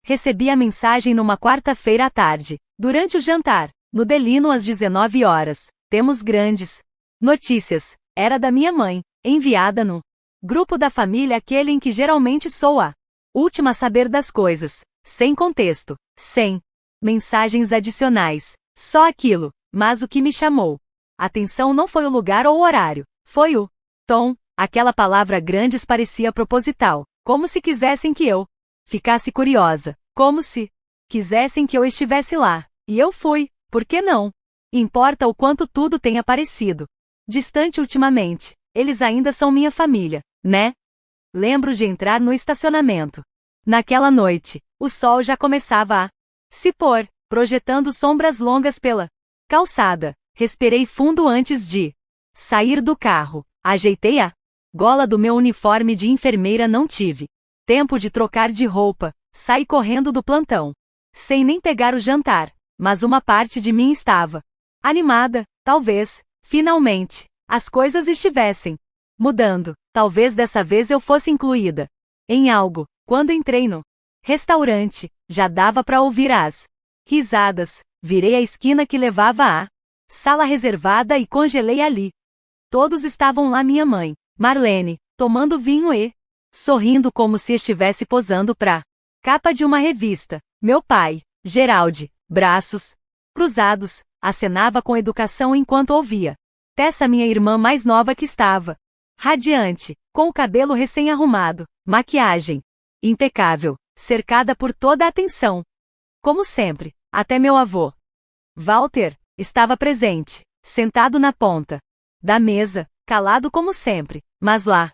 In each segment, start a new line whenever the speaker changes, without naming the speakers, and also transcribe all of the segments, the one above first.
Recebi a mensagem numa quarta-feira à tarde, durante o jantar, no Delino às 19 horas. Temos grandes notícias. Era da minha mãe, enviada no grupo da família, aquele em que geralmente sou a última a saber das coisas, sem contexto, sem mensagens adicionais, só aquilo. Mas o que me chamou a atenção não foi o lugar ou o horário, foi o tom. Aquela palavra grandes parecia proposital, como se quisessem que eu ficasse curiosa, como se quisessem que eu estivesse lá. E eu fui, por que não? Importa o quanto tudo tenha parecido distante ultimamente, eles ainda são minha família, né? Lembro de entrar no estacionamento. Naquela noite, o sol já começava a se pôr, projetando sombras longas pela calçada. Respirei fundo antes de sair do carro. Ajeitei a gola do meu uniforme de enfermeira. Não tive tempo de trocar de roupa. Saí correndo do plantão, sem nem pegar o jantar. Mas uma parte de mim estava animada. Talvez, finalmente, as coisas estivessem mudando. Talvez dessa vez eu fosse incluída em algo. Quando entrei no restaurante, já dava para ouvir as risadas. Virei a esquina que levava à sala reservada e congelei ali. Todos estavam lá: minha mãe, Marlene, tomando vinho e sorrindo como se estivesse posando para capa de uma revista. Meu pai, Geraldi, braços cruzados, acenava com educação enquanto ouvia. Tessa, minha irmã mais nova, que estava radiante, com o cabelo recém-arrumado, maquiagem impecável, cercada por toda a atenção. Como sempre, até meu avô, Walter, estava presente, sentado na ponta da mesa, calado como sempre, mas lá.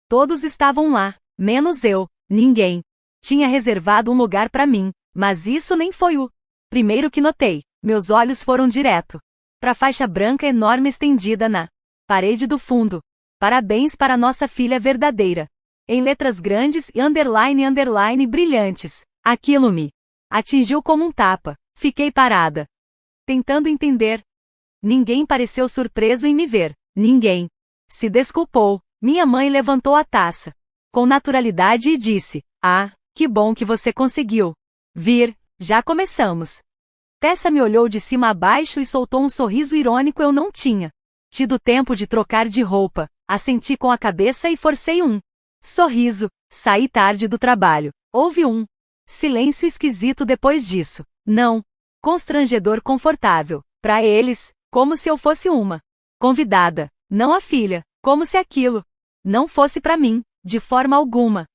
Todos estavam lá, menos eu. Ninguém tinha reservado um lugar para mim, mas isso nem foi o primeiro que notei. Meus olhos foram direto para a faixa branca enorme estendida na parede do fundo. Parabéns para nossa filha verdadeira. Em letras grandes e underline brilhantes. Aquilo me atingiu como um tapa. Fiquei parada, tentando entender. Ninguém pareceu surpreso em me ver. Ninguém se desculpou. Minha mãe levantou a taça com naturalidade e disse: "Ah, que bom que você conseguiu vir. Já começamos." Tessa me olhou de cima a baixo e soltou um sorriso irônico. Eu não tinha tido tempo de trocar de roupa. Assenti com a cabeça e forcei um sorriso. Saí tarde do trabalho. Houve um silêncio esquisito depois disso. Não constrangedor, confortável. Para eles, como se eu fosse uma convidada, não a filha. Como se aquilo não fosse para mim, de forma alguma.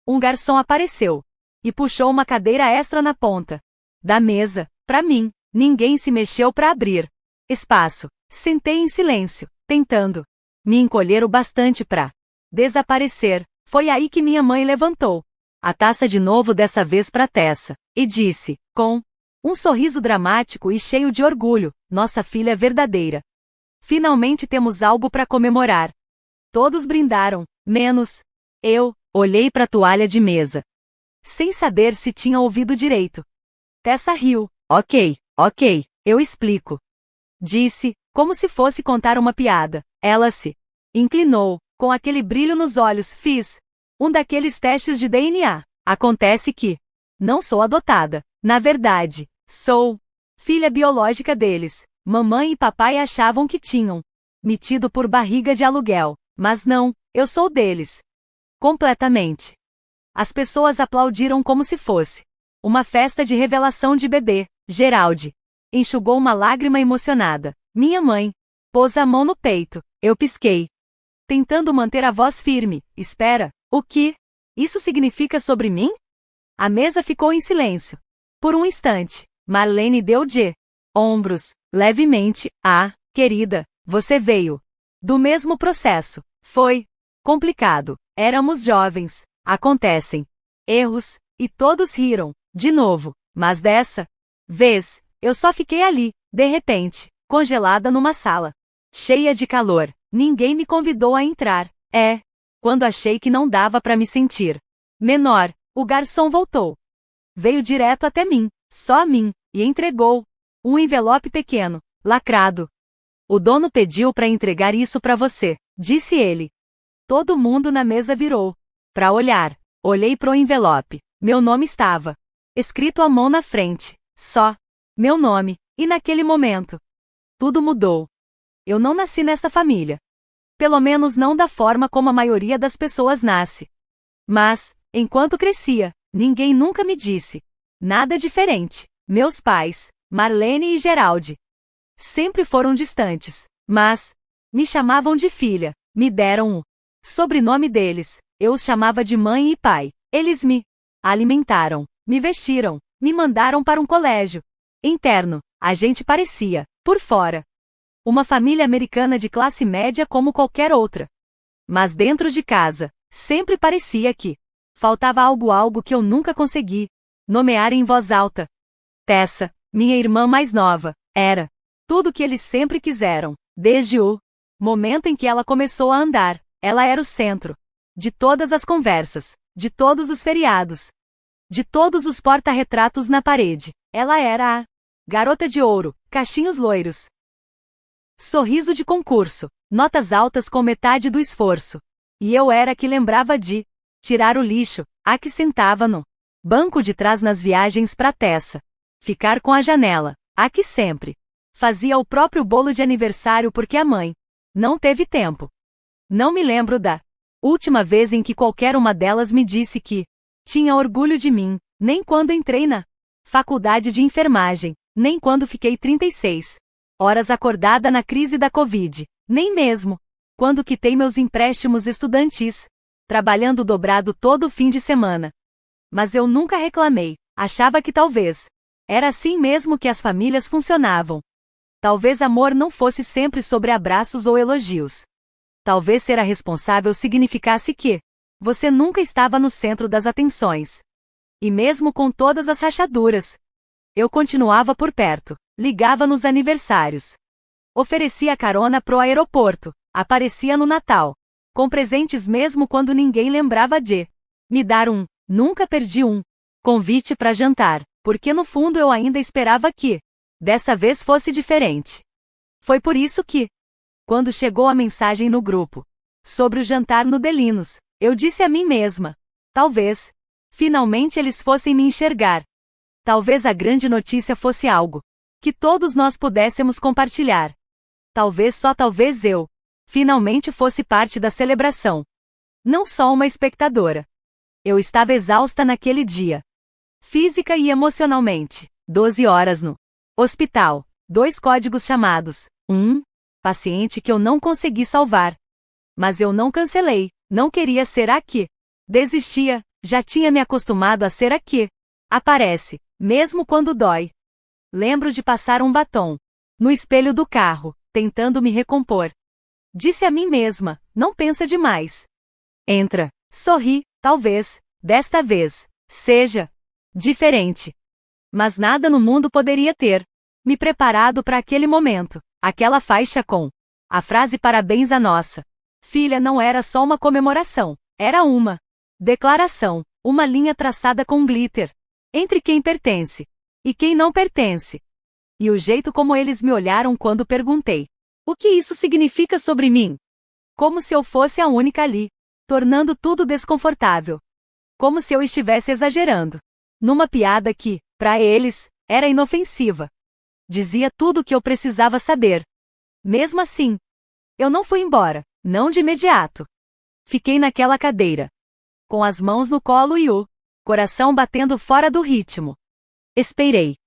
Um garçom apareceu e puxou uma cadeira extra na ponta da mesa. Para mim, ninguém se mexeu para abrir espaço. Sentei em silêncio, tentando me encolher o bastante para desaparecer. Foi aí que minha mãe levantou a taça de novo, dessa vez para Tessa, e disse, com um sorriso dramático e cheio de orgulho: "Nossa filha verdadeira. Finalmente temos algo para comemorar." Todos brindaram, menos eu. Olhei para a toalha de mesa, sem saber se tinha ouvido direito. Tessa riu. Ok, eu explico." Disse, como se fosse contar uma piada. Ela se inclinou, com aquele brilho nos olhos. "Fiz um daqueles testes de DNA. Acontece que não sou adotada. Na verdade, sou filha biológica deles. Mamãe e papai achavam que tinham me tido por barriga de aluguel, mas não, eu sou deles. Completamente." As pessoas aplaudiram como se fosse uma festa de revelação de bebê. Geraldi enxugou uma lágrima emocionada. Minha mãe pôs a mão no peito. Eu pisquei, tentando manter a voz firme. "Espera, o que isso significa sobre mim?" A mesa ficou em silêncio por um instante. Marlene deu de ombros, levemente. "Ah, querida, você veio do mesmo processo. Foi complicado. Éramos jovens. Acontecem erros." E todos riram, de novo. Mas dessa vez, eu só fiquei ali, de repente, congelada numa sala cheia de calor. Ninguém me convidou a entrar. Quando achei que não dava para me sentir menor, o garçom voltou. Veio direto até mim, só a mim, e entregou um envelope pequeno, lacrado. "O dono pediu para entregar isso para você", disse ele. Todo mundo na mesa virou para olhar. Olhei pro envelope. Meu nome estava escrito à mão na frente, só meu nome, e naquele momento, tudo mudou. Eu não nasci nessa família. Pelo menos não da forma como a maioria das pessoas nasce. Mas, enquanto crescia, ninguém nunca me disse nada diferente. Meus pais, Marlene e Geraldi, sempre foram distantes, mas me chamavam de filha, me deram o sobrenome deles, eu os chamava de mãe e pai. Eles me alimentaram, me vestiram, me mandaram para um colégio interno. A gente parecia, por fora, uma família americana de classe média como qualquer outra. Mas dentro de casa, sempre parecia que faltava algo que eu nunca consegui nomear em voz alta. Tessa, minha irmã mais nova, era tudo que eles sempre quiseram. Desde o momento em que ela começou a andar, ela era o centro de todas as conversas, de todos os feriados, de todos os porta-retratos na parede. Ela era a garota de ouro, cachinhos loiros, sorriso de concurso, notas altas com metade do esforço. E eu era a que lembrava de tirar o lixo, a que sentava no banco de trás nas viagens pra Tessa, ficar com a janela, a que sempre fazia o próprio bolo de aniversário porque a mãe não teve tempo. Não me lembro da última vez em que qualquer uma delas me disse que tinha orgulho de mim, nem quando entrei na faculdade de enfermagem, nem quando fiquei 36 horas acordada na crise da Covid, nem mesmo quando quitei meus empréstimos estudantis, trabalhando dobrado todo fim de semana. Mas eu nunca reclamei, achava que talvez era assim mesmo que as famílias funcionavam. Talvez amor não fosse sempre sobre abraços ou elogios. Talvez ser a responsável significasse que você nunca estava no centro das atenções. E mesmo com todas as rachaduras, eu continuava por perto, ligava nos aniversários, oferecia carona pro aeroporto, aparecia no Natal, com presentes mesmo quando ninguém lembrava de me dar um. Nunca perdi um convite para jantar, porque no fundo eu ainda esperava que dessa vez fosse diferente. Foi por isso que, quando chegou a mensagem no grupo sobre o jantar no Delinos, eu disse a mim mesma: talvez, finalmente eles fossem me enxergar. Talvez a grande notícia fosse algo que todos nós pudéssemos compartilhar. Talvez só talvez eu, finalmente fosse parte da celebração. Não só uma espectadora. Eu estava exausta naquele dia. Física e emocionalmente. 12 horas no hospital. 2 códigos chamados. Paciente que eu não consegui salvar. Mas eu não cancelei. Não queria ser a que desistia. Já tinha me acostumado a ser a que aparece, mesmo quando dói. Lembro de passar um batom no espelho do carro, tentando me recompor. Disse a mim mesma: não pensa demais. Entra. Sorri, talvez, desta vez, seja diferente. Mas nada no mundo poderia ter me preparado para aquele momento. Aquela faixa com a frase parabéns à nossa filha não era só uma comemoração, era uma declaração, uma linha traçada com glitter entre quem pertence e quem não pertence. E o jeito como eles me olharam quando perguntei: o que isso significa sobre mim? Como se eu fosse a única ali, tornando tudo desconfortável. Como se eu estivesse exagerando numa piada que, para eles, era inofensiva. Dizia tudo o que eu precisava saber. Mesmo assim, eu não fui embora, não de imediato. Fiquei naquela cadeira, com as mãos no colo e o coração batendo fora do ritmo. Esperei.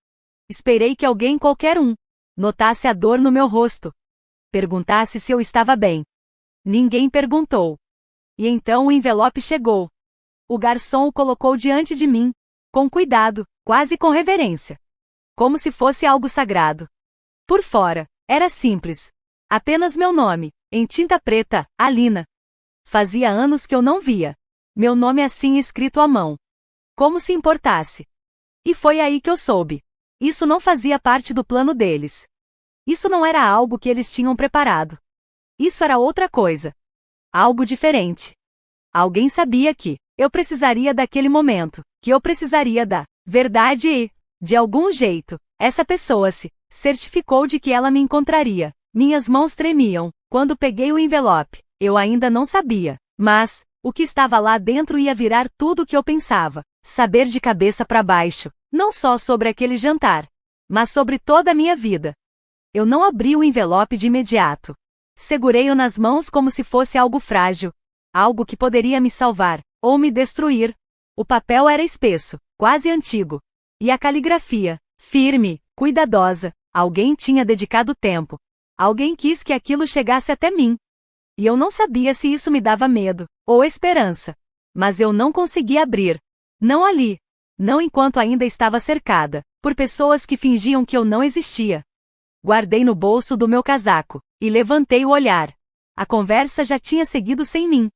Esperei que alguém, qualquer um, notasse a dor no meu rosto. Perguntasse se eu estava bem. Ninguém perguntou. E então o envelope chegou. O garçom o colocou diante de mim, com cuidado, quase com reverência. Como se fosse algo sagrado. Por fora, era simples. Apenas meu nome, em tinta preta, Alina. Fazia anos que eu não via meu nome assim escrito à mão. Como se importasse. E foi aí que eu soube. Isso não fazia parte do plano deles. Isso não era algo que eles tinham preparado. Isso era outra coisa. Algo diferente. Alguém sabia que eu precisaria daquele momento, que eu precisaria da verdade e, de algum jeito, essa pessoa se certificou de que ela me encontraria. Minhas mãos tremiam quando peguei o envelope. Eu ainda não sabia, mas o que estava lá dentro ia virar tudo o que eu pensava Saber de cabeça para baixo, não só sobre aquele jantar, mas sobre toda a minha vida. Eu não abri o envelope de imediato. Segurei-o nas mãos como se fosse algo frágil, algo que poderia me salvar, ou me destruir. O papel era espesso, quase antigo. E a caligrafia, firme, cuidadosa. Alguém tinha dedicado tempo. Alguém quis que aquilo chegasse até mim. E eu não sabia se isso me dava medo, ou esperança. Mas eu não conseguia abrir. Não ali. Não enquanto ainda estava cercada por pessoas que fingiam que eu não existia. Guardei no bolso do meu casaco, e levantei o olhar. A conversa já tinha seguido sem mim.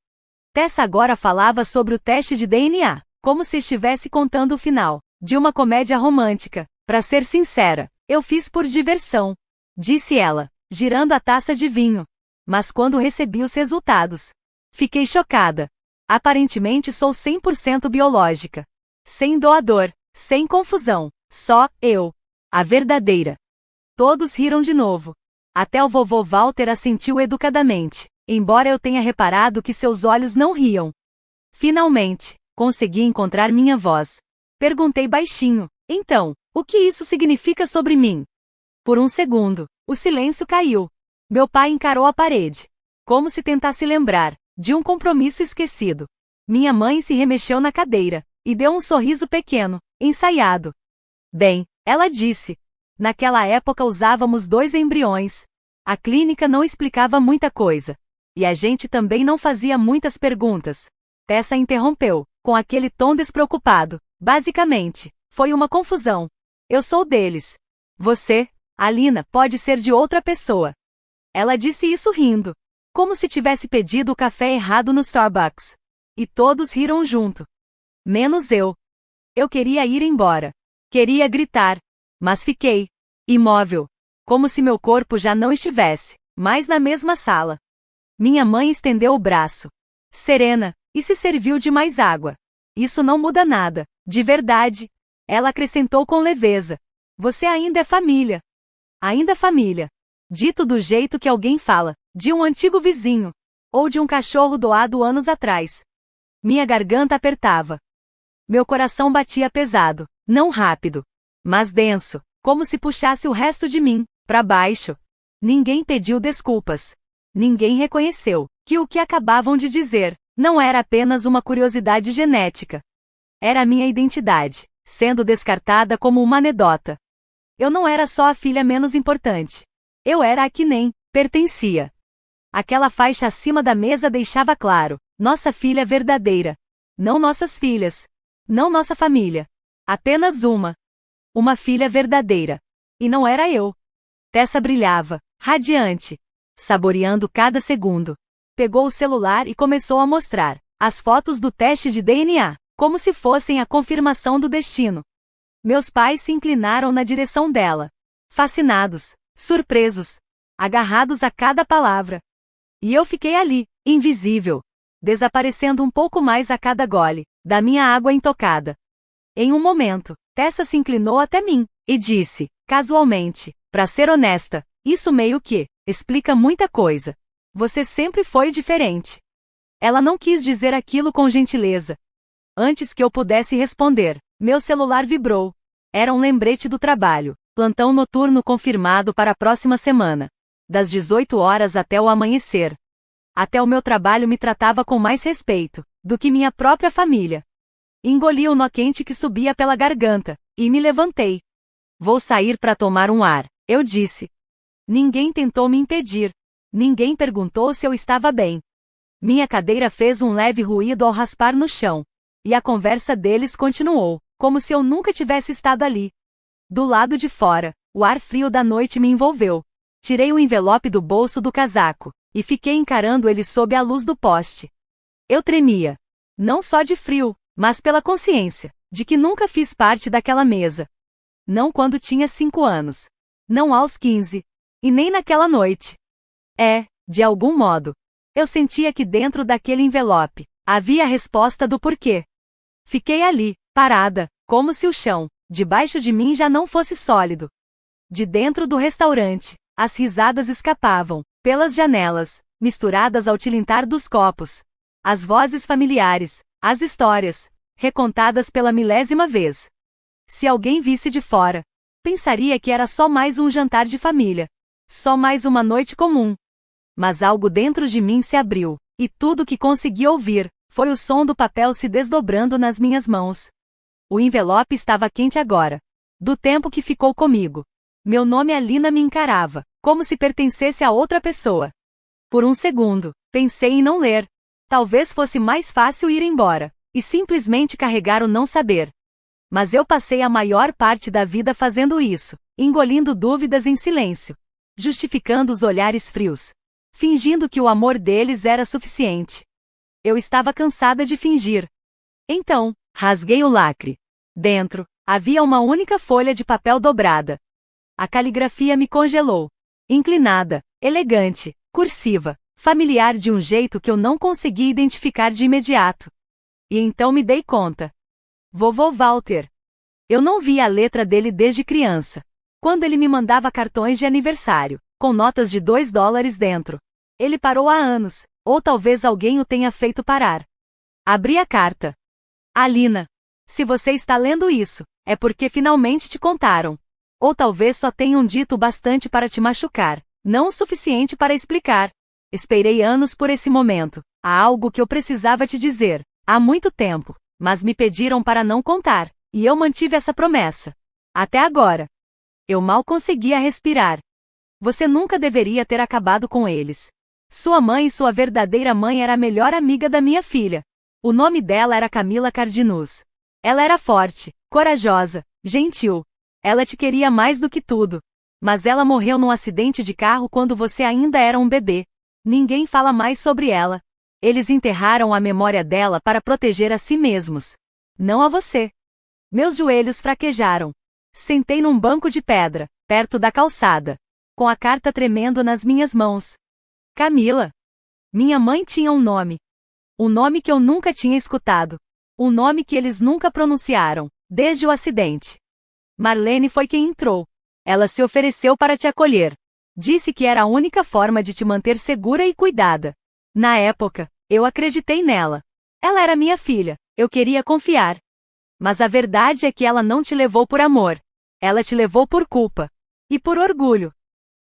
Tessa agora falava sobre o teste de DNA, como se estivesse contando o final de uma comédia romântica. Para ser sincera, eu fiz por diversão, disse ela, girando a taça de vinho. Mas quando recebi os resultados, fiquei chocada. Aparentemente sou 100% biológica. Sem doador, sem confusão, só eu. A verdadeira. Todos riram de novo. Até o vovô Walter assentiu educadamente, embora eu tenha reparado que seus olhos não riam. Finalmente, consegui encontrar minha voz. Perguntei baixinho, então, o que isso significa sobre mim? Por um segundo, o silêncio caiu. Meu pai encarou a parede, como se tentasse lembrar de um compromisso esquecido. Minha mãe se remexeu na cadeira e deu um sorriso pequeno, ensaiado. Bem, ela disse. Naquela época usávamos 2 embriões. A clínica não explicava muita coisa. E a gente também não fazia muitas perguntas. Tessa interrompeu, com aquele tom despreocupado. Basicamente, foi uma confusão. Eu sou deles. Você, Alina, pode ser de outra pessoa. Ela disse isso rindo, como se tivesse pedido o café errado no Starbucks. E todos riram junto. Menos eu. Eu queria ir embora. Queria gritar. Mas fiquei imóvel, como se meu corpo já não estivesse mais na mesma sala. Minha mãe estendeu o braço. Serena, e se serviu de mais água? Isso não muda nada, de verdade. Ela acrescentou com leveza. Você ainda é família. Ainda família. Dito do jeito que alguém fala, de um antigo vizinho, ou de um cachorro doado anos atrás. Minha garganta apertava. Meu coração batia pesado, não rápido, mas denso, como se puxasse o resto de mim para baixo. Ninguém pediu desculpas. Ninguém reconheceu que o que acabavam de dizer não era apenas uma curiosidade genética. Era a minha identidade, sendo descartada como uma anedota. Eu não era só a filha menos importante. Eu era a que nem pertencia. Aquela faixa acima da mesa deixava claro: nossa filha verdadeira. Não nossas filhas. Não nossa família. Apenas uma. Uma filha verdadeira. E não era eu. Tessa brilhava, radiante, saboreando cada segundo. Pegou o celular e começou a mostrar as fotos do teste de DNA, como se fossem a confirmação do destino. Meus pais se inclinaram na direção dela, fascinados, surpresos, agarrados a cada palavra. E eu fiquei ali, invisível, desaparecendo um pouco mais a cada gole da minha água intocada. Em um momento, Tessa se inclinou até mim e disse, casualmente, para ser honesta, isso meio que explica muita coisa. Você sempre foi diferente. Ela não quis dizer aquilo com gentileza. Antes que eu pudesse responder, meu celular vibrou. Era um lembrete do trabalho. Plantão noturno confirmado para a próxima semana. Das 18 horas até o amanhecer. Até o meu trabalho me tratava com mais respeito do que minha própria família. Engoli o nó quente que subia pela garganta, e me levantei. Vou sair para tomar um ar, eu disse. Ninguém tentou me impedir. Ninguém perguntou se eu estava bem. Minha cadeira fez um leve ruído ao raspar no chão. E a conversa deles continuou, como se eu nunca tivesse estado ali. Do lado de fora, o ar frio da noite me envolveu. Tirei o envelope do bolso do casaco, e fiquei encarando ele sob a luz do poste. Eu tremia. Não só de frio, mas pela consciência de que nunca fiz parte daquela mesa. Não quando tinha 5 anos. Não aos 15. E nem naquela noite. De algum modo, eu sentia que dentro daquele envelope havia a resposta do porquê. Fiquei ali, parada, como se o chão debaixo de mim já não fosse sólido. De dentro do restaurante, as risadas escapavam, pelas janelas, misturadas ao tilintar dos copos. As vozes familiares, as histórias, recontadas pela milésima vez. Se alguém visse de fora, pensaria que era só mais um jantar de família, só mais uma noite comum. Mas algo dentro de mim se abriu, e tudo que consegui ouvir foi o som do papel se desdobrando nas minhas mãos. O envelope estava quente agora, do tempo que ficou comigo. Meu nome Alina me encarava, como se pertencesse a outra pessoa. Por um segundo, pensei em não ler. Talvez fosse mais fácil ir embora e simplesmente carregar o não saber. Mas eu passei a maior parte da vida fazendo isso, engolindo dúvidas em silêncio, justificando os olhares frios, fingindo que o amor deles era suficiente. Eu estava cansada de fingir. Então, rasguei o lacre. Dentro, havia uma única folha de papel dobrada. A caligrafia me congelou. Inclinada, elegante, cursiva, familiar de um jeito que eu não consegui identificar de imediato. E então me dei conta. Vovô Walter. Eu não via a letra dele desde criança. Quando ele me mandava cartões de aniversário, com notas de $2 dentro. Ele parou há anos, ou talvez alguém o tenha feito parar. Abri a carta. Alina, se você está lendo isso, é porque finalmente te contaram. Ou talvez só tenham dito bastante para te machucar, não o suficiente para explicar. Esperei anos por esse momento. Há algo que eu precisava te dizer, há muito tempo, mas me pediram para não contar, e eu mantive essa promessa. Até agora. Eu mal conseguia respirar. Você nunca deveria ter acabado com eles. Sua mãe e sua verdadeira mãe era a melhor amiga da minha filha. O nome dela era Camila Cardinus. Ela era forte, corajosa, gentil. Ela te queria mais do que tudo. Mas ela morreu num acidente de carro quando você ainda era um bebê. Ninguém fala mais sobre ela. Eles enterraram a memória dela para proteger a si mesmos. Não a você. Meus joelhos fraquejaram. Sentei num banco de pedra, perto da calçada, com a carta tremendo nas minhas mãos. Camila. Minha mãe tinha um nome. Um nome que eu nunca tinha escutado. Um nome que eles nunca pronunciaram, desde o acidente. Marlene foi quem entrou. Ela se ofereceu para te acolher. Disse que era a única forma de te manter segura e cuidada. Na época, eu acreditei nela. Ela era minha filha, eu queria confiar. Mas a verdade é que ela não te levou por amor. Ela te levou por culpa. E por orgulho.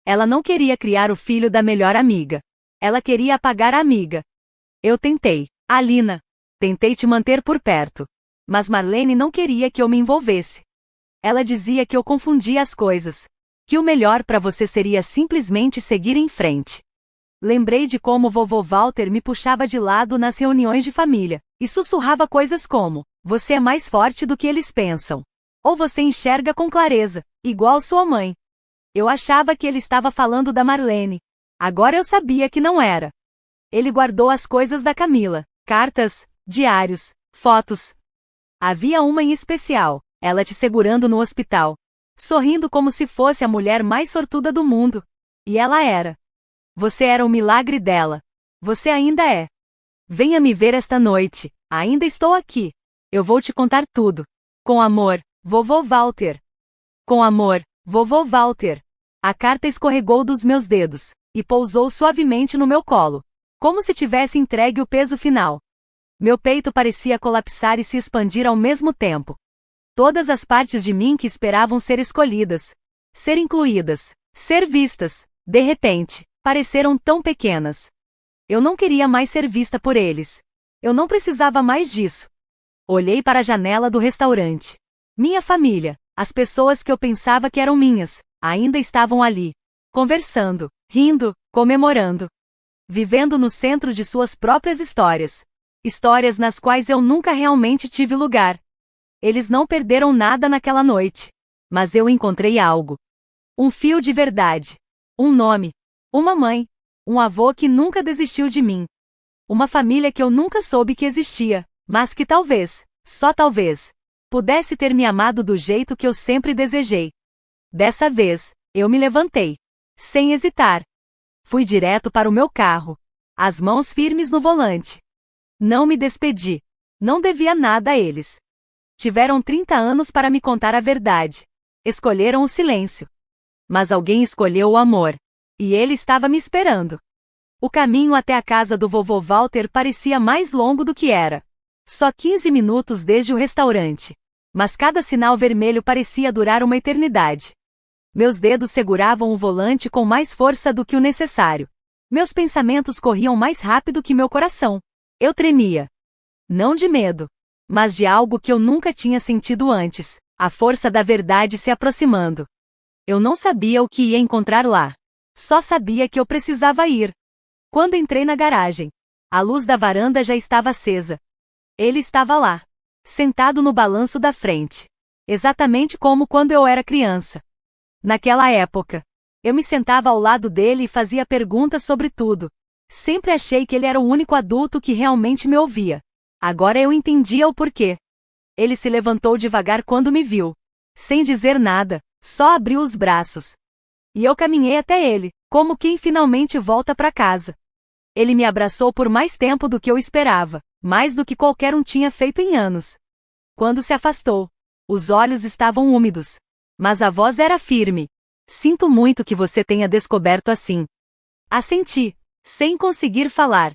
Ela não queria criar o filho da melhor amiga. Ela queria apagar a amiga. Eu tentei, Alina. Tentei te manter por perto. Mas Marlene não queria que eu me envolvesse. Ela dizia que eu confundia as coisas. Que o melhor para você seria simplesmente seguir em frente. Lembrei de como o vovô Walter me puxava de lado nas reuniões de família, e sussurrava coisas como: você é mais forte do que eles pensam. Ou você enxerga com clareza, igual sua mãe. Eu achava que ele estava falando da Marlene. Agora eu sabia que não era. Ele guardou as coisas da Camila, cartas, diários, fotos. Havia uma em especial, ela te segurando no hospital, sorrindo como se fosse a mulher mais sortuda do mundo. E ela era. Você era o milagre dela. Você ainda é. Venha me ver esta noite. Ainda estou aqui. Eu vou te contar tudo. Com amor, vovô Walter. Com amor, vovô Walter. A carta escorregou dos meus dedos e pousou suavemente no meu colo, como se tivesse entregue o peso final. Meu peito parecia colapsar e se expandir ao mesmo tempo. Todas as partes de mim que esperavam ser escolhidas, ser incluídas, ser vistas, de repente, pareceram tão pequenas. Eu não queria mais ser vista por eles. Eu não precisava mais disso. Olhei para a janela do restaurante. Minha família, as pessoas que eu pensava que eram minhas, ainda estavam ali, conversando, rindo, comemorando, vivendo no centro de suas próprias histórias. Histórias nas quais eu nunca realmente tive lugar. Eles não perderam nada naquela noite. Mas eu encontrei algo. Um fio de verdade. Um nome. Uma mãe. Um avô que nunca desistiu de mim. Uma família que eu nunca soube que existia, mas que talvez, só talvez, pudesse ter me amado do jeito que eu sempre desejei. Dessa vez, eu me levantei. Sem hesitar. Fui direto para o meu carro. As mãos firmes no volante. Não me despedi. Não devia nada a eles. Tiveram 30 anos para me contar a verdade. Escolheram o silêncio. Mas alguém escolheu o amor. E ele estava me esperando. O caminho até a casa do vovô Walter parecia mais longo do que era. Só 15 minutos desde o restaurante. Mas cada sinal vermelho parecia durar uma eternidade. Meus dedos seguravam o volante com mais força do que o necessário. Meus pensamentos corriam mais rápido que meu coração. Eu tremia. Não de medo, mas de algo que eu nunca tinha sentido antes, a força da verdade se aproximando. Eu não sabia o que ia encontrar lá. Só sabia que eu precisava ir. Quando entrei na garagem, a luz da varanda já estava acesa. Ele estava lá, sentado no balanço da frente. Exatamente como quando eu era criança. Naquela época, eu me sentava ao lado dele e fazia perguntas sobre tudo. Sempre achei que ele era o único adulto que realmente me ouvia. Agora eu entendia o porquê. Ele se levantou devagar quando me viu. Sem dizer nada, só abriu os braços. E eu caminhei até ele, como quem finalmente volta para casa. Ele me abraçou por mais tempo do que eu esperava, mais do que qualquer um tinha feito em anos. Quando se afastou, os olhos estavam úmidos, mas a voz era firme. Sinto muito que você tenha descoberto assim. Assenti, sem conseguir falar.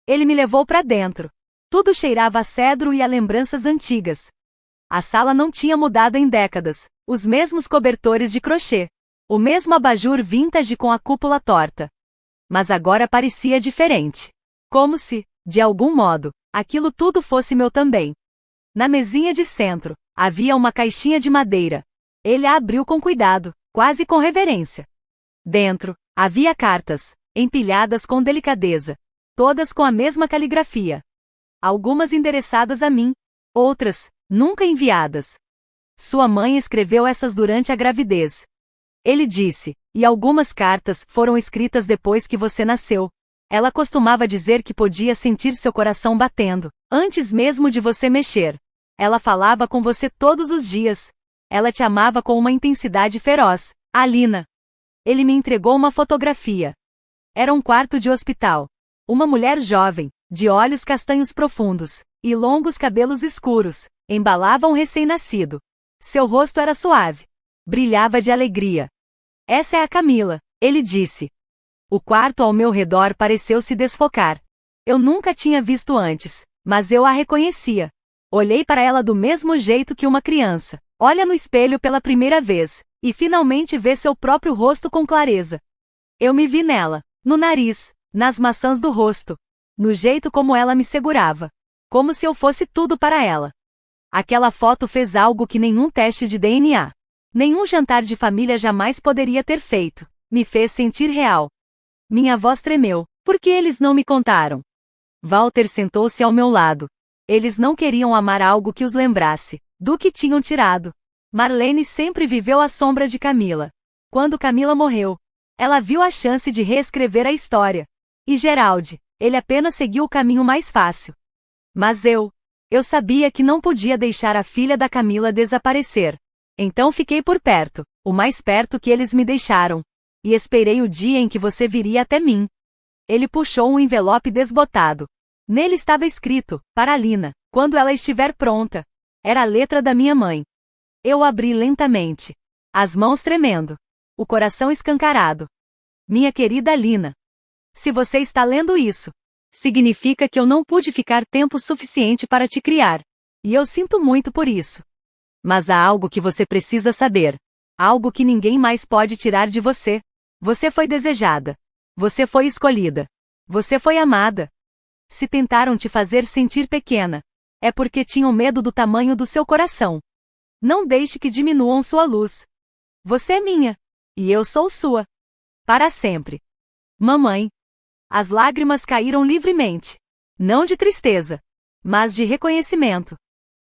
Ele me levou para dentro. Tudo cheirava a cedro e a lembranças antigas. A sala não tinha mudado em décadas, os mesmos cobertores de crochê, o mesmo abajur vintage com a cúpula torta. Mas agora parecia diferente. Como se, de algum modo, aquilo tudo fosse meu também. Na mesinha de centro, havia uma caixinha de madeira. Ele a abriu com cuidado, quase com reverência. Dentro, havia cartas, empilhadas com delicadeza, todas com a mesma caligrafia. Algumas endereçadas a mim, outras, nunca enviadas. Sua mãe escreveu essas durante a gravidez. Ele disse, e algumas cartas foram escritas depois que você nasceu. Ela costumava dizer que podia sentir seu coração batendo, antes mesmo de você mexer. Ela falava com você todos os dias. Ela te amava com uma intensidade feroz, Alina. Ele me entregou uma fotografia. Era um quarto de hospital. Uma mulher jovem, de olhos castanhos profundos, e longos cabelos escuros, embalava um recém-nascido. Seu rosto era suave. Brilhava de alegria. Essa é a Camila, ele disse. O quarto ao meu redor pareceu se desfocar. Eu nunca tinha visto antes, mas eu a reconhecia. Olhei para ela do mesmo jeito que uma criança olha no espelho pela primeira vez, e finalmente vê seu próprio rosto com clareza. Eu me vi nela, no nariz, nas maçãs do rosto, no jeito como ela me segurava, como se eu fosse tudo para ela. Aquela foto fez algo que nenhum teste de DNA, nenhum jantar de família jamais poderia ter feito. Me fez sentir real. Minha voz tremeu. Por que eles não me contaram? Walter sentou-se ao meu lado. Eles não queriam amar algo que os lembrasse do que tinham tirado. Marlene sempre viveu à sombra de Camila. Quando Camila morreu, ela viu a chance de reescrever a história. E Gerald, ele apenas seguiu o caminho mais fácil. Mas eu sabia que não podia deixar a filha da Camila desaparecer. Então fiquei por perto, o mais perto que eles me deixaram. E esperei o dia em que você viria até mim. Ele puxou um envelope desbotado. Nele estava escrito, para Alina, quando ela estiver pronta. Era a letra da minha mãe. Eu o abri lentamente. As mãos tremendo. O coração escancarado. Minha querida Alina. Se você está lendo isso, significa que eu não pude ficar tempo suficiente para te criar. E eu sinto muito por isso. Mas há algo que você precisa saber. Algo que ninguém mais pode tirar de você. Você foi desejada. Você foi escolhida. Você foi amada. Se tentaram te fazer sentir pequena, é porque tinham medo do tamanho do seu coração. Não deixe que diminuam sua luz. Você é minha. E eu sou sua. Para sempre. Mamãe. As lágrimas caíram livremente. Não de tristeza, mas de reconhecimento.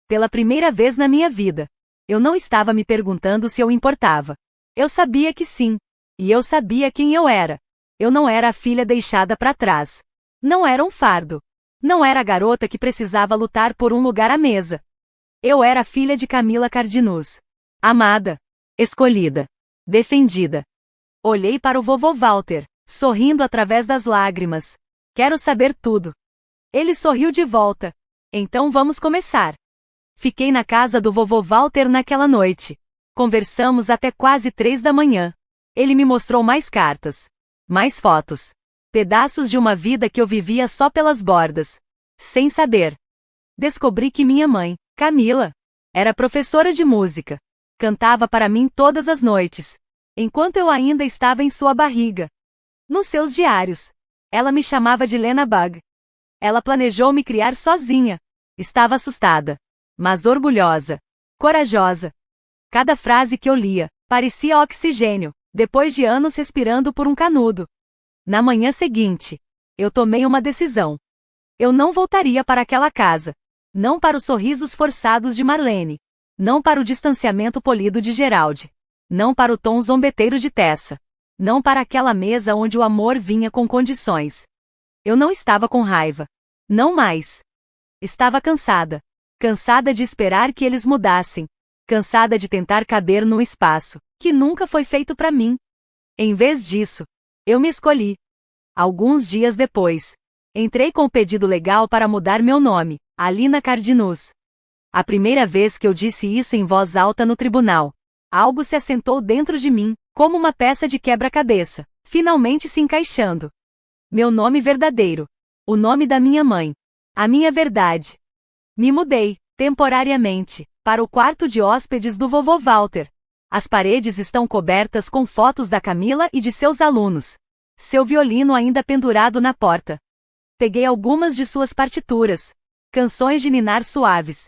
Pela primeira vez na minha vida, eu não estava me perguntando se eu importava. Eu sabia que sim. E eu sabia quem eu era. Eu não era a filha deixada para trás. Não era um fardo. Não era a garota que precisava lutar por um lugar à mesa. Eu era a filha de Camila Cardinus. Amada. Escolhida. Defendida. Olhei para o vovô Walter, sorrindo através das lágrimas. Quero saber tudo. Ele sorriu de volta. Então vamos começar. Fiquei na casa do vovô Walter naquela noite. Conversamos até quase 3 da manhã. Ele me mostrou mais cartas. Mais fotos. Pedaços de uma vida que eu vivia só pelas bordas. Sem saber. descobri que minha mãe, Camila, era professora de música. Cantava para mim todas as noites, enquanto eu ainda estava em sua barriga. Nos seus diários, ela me chamava de Lena Bug. Ela planejou me criar sozinha. Estava assustada, mas orgulhosa, corajosa. Cada frase que eu lia parecia oxigênio, depois de anos respirando por um canudo. Na manhã seguinte, eu tomei uma decisão. Eu não voltaria para aquela casa. Não para os sorrisos forçados de Marlene. Não para o distanciamento polido de Geraldi. Não para o tom zombeteiro de Tessa. Não para aquela mesa onde o amor vinha com condições. Eu não estava com raiva. Não mais. Estava cansada. Cansada de esperar que eles mudassem. Cansada de tentar caber num espaço que nunca foi feito para mim. Em vez disso, eu me escolhi. Alguns dias depois, entrei com o pedido legal para mudar meu nome, Alina Cardinus. A primeira vez que eu disse isso em voz alta no tribunal, algo se assentou dentro de mim, como uma peça de quebra-cabeça, finalmente se encaixando. Meu nome verdadeiro. O nome da minha mãe. A minha verdade. Me mudei, temporariamente, para o quarto de hóspedes do vovô Walter. As paredes estão cobertas com fotos da Camila e de seus alunos. Seu violino ainda pendurado na porta. Peguei algumas de suas partituras. Canções de ninar suaves.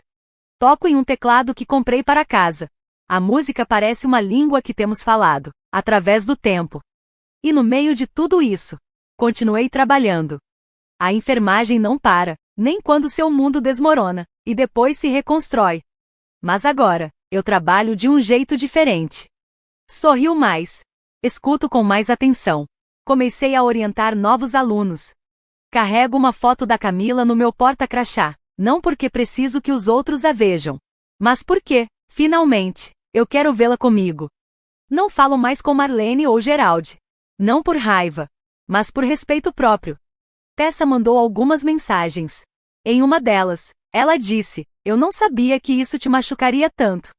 Toco em um teclado que comprei para casa. A música parece uma língua que temos falado, através do tempo. E no meio de tudo isso, continuei trabalhando. A enfermagem não para, nem quando seu mundo desmorona, e depois se reconstrói. Mas agora, eu trabalho de um jeito diferente. Sorrio mais. Escuto com mais atenção. Comecei a orientar novos alunos. Carrego uma foto da Camila no meu porta-crachá, não porque preciso que os outros a vejam, mas porque, finalmente, eu quero vê-la comigo. Não falo mais com Marlene ou Geraldi. Não por raiva, mas por respeito próprio. Tessa mandou algumas mensagens. Em uma delas, ela disse: "Eu não sabia que isso te machucaria tanto."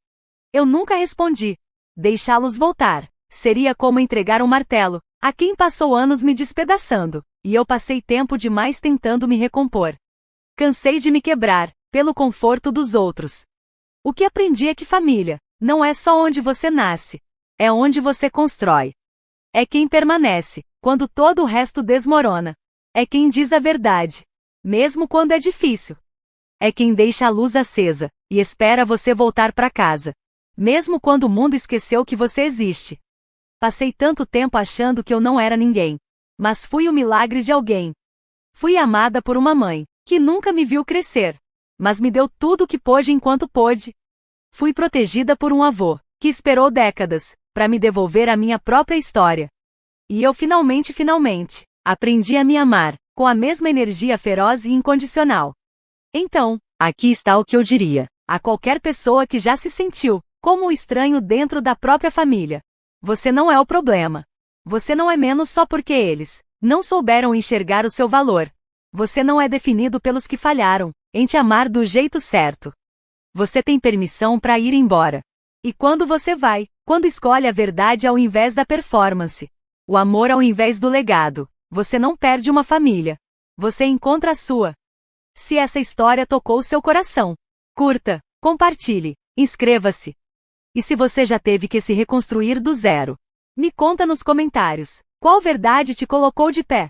Eu nunca respondi. Deixá-los voltar seria como entregar um martelo a quem passou anos me despedaçando, e eu passei tempo demais tentando me recompor. Cansei de me quebrar pelo conforto dos outros. O que aprendi é que família não é só onde você nasce, é onde você constrói. É quem permanece quando todo o resto desmorona. É quem diz a verdade, mesmo quando é difícil. É quem deixa a luz acesa e espera você voltar para casa, mesmo quando o mundo esqueceu que você existe. Passei tanto tempo achando que eu não era ninguém, mas fui o milagre de alguém. Fui amada por uma mãe que nunca me viu crescer, mas me deu tudo o que pôde enquanto pôde. Fui protegida por um avô que esperou décadas para me devolver a minha própria história. E eu finalmente, aprendi a me amar com a mesma energia feroz e incondicional. Então, aqui está o que eu diria a qualquer pessoa que já se sentiu como um estranho dentro da própria família. Você não é o problema. Você não é menos só porque eles não souberam enxergar o seu valor. Você não é definido pelos que falharam em te amar do jeito certo. Você tem permissão para ir embora. E quando você vai, quando escolhe a verdade ao invés da performance, o amor ao invés do legado, você não perde uma família. Você encontra a sua. Se essa história tocou seu coração, curta, compartilhe, inscreva-se. E se você já teve que se reconstruir do zero, me conta nos comentários qual verdade te colocou de pé.